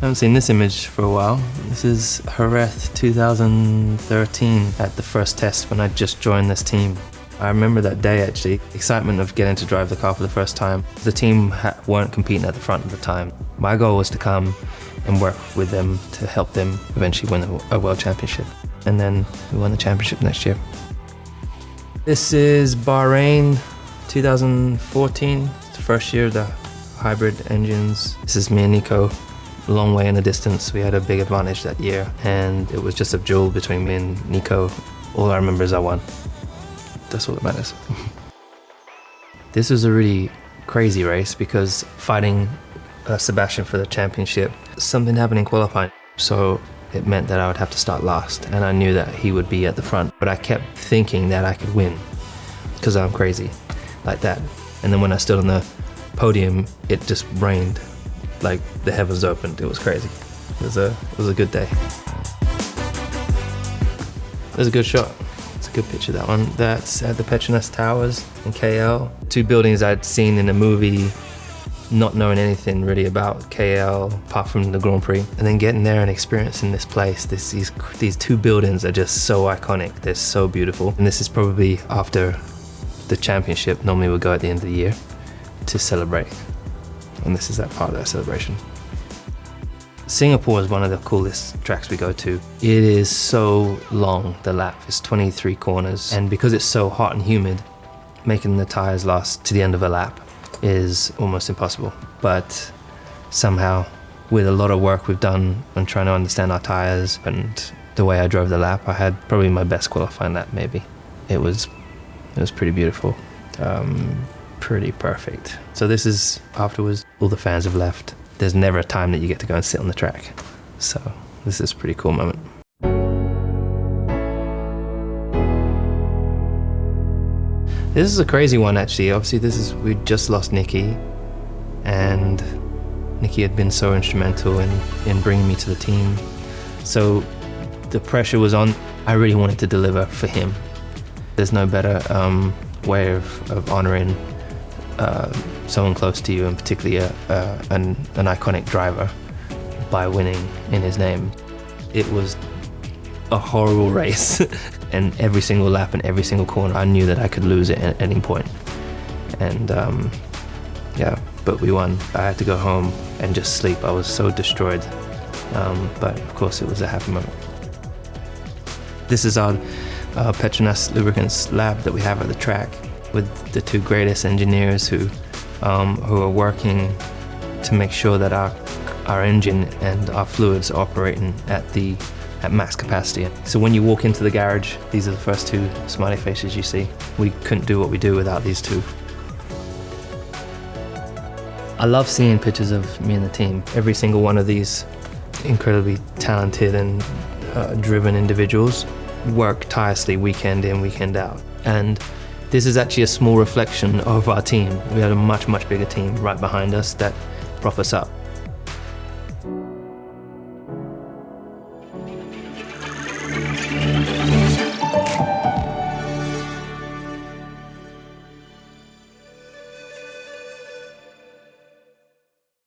haven't seen this image for a while. This is Jerez 2013 at the first test when I just joined this team. I remember that day actually, excitement of getting to drive the car for the first time. The team weren't competing at the front at the time. My goal was to come and work with them to help them eventually win a world championship. And then we won the championship next year. This is Bahrain 2014, it's the first year of the hybrid engines. This is me and Nico, a long way in the distance. We had a big advantage that year and it was just a duel between me and Nico. All I remember is I won. That's all that matters. This was a really crazy race because fighting Sebastian for the championship, something happened in qualifying. So it meant that I would have to start last and I knew that he would be at the front. But I kept thinking that I could win because I'm crazy like that. And then when I stood on the podium, it just rained, like the heavens opened. It was crazy. It was a good day. It was a good shot. It's a good picture, that one. That's at the PETRONAS Towers in KL. Two buildings I'd seen in a movie, not knowing anything really about KL apart from the Grand Prix. And then getting there and experiencing this place, these two buildings are just so iconic. They're so beautiful. And this is probably after the championship. Normally we'll go at the end of the year to celebrate. And this is that part of that celebration. Singapore is one of the coolest tracks we go to. It is so long, the lap. It's 23 corners. And because it's so hot and humid, making the tires last to the end of a lap is almost impossible. But somehow, with a lot of work we've done on trying to understand our tires and the way I drove the lap, I had probably my best qualifying lap, maybe. It was pretty beautiful, pretty perfect. So this is afterwards, all the fans have left. There's never a time that you get to go and sit on the track. So this is a pretty cool moment. This is a crazy one actually. Obviously we just lost Niki, and Niki had been so instrumental in bringing me to the team. So the pressure was on. I really wanted to deliver for him. There's no better way of honoring someone close to you, and particularly an iconic driver, by winning in his name. It was a horrible race and every single lap and every single corner I knew that I could lose it at any point. And yeah, but we won. I had to go home and just sleep. I was so destroyed, but of course it was a happy moment. This is our PETRONAS lubricants lab that we have at the track, with the two greatest engineers who are working to make sure that our engine and our fluids are operating at max capacity. So when you walk into the garage, these are the first two smiley faces you see. We couldn't do what we do without these two. I love seeing pictures of me and the team. Every single one of these incredibly talented and driven individuals work tirelessly weekend in, weekend out. And this is actually a small reflection of our team. We had a much, much bigger team right behind us that prop us up.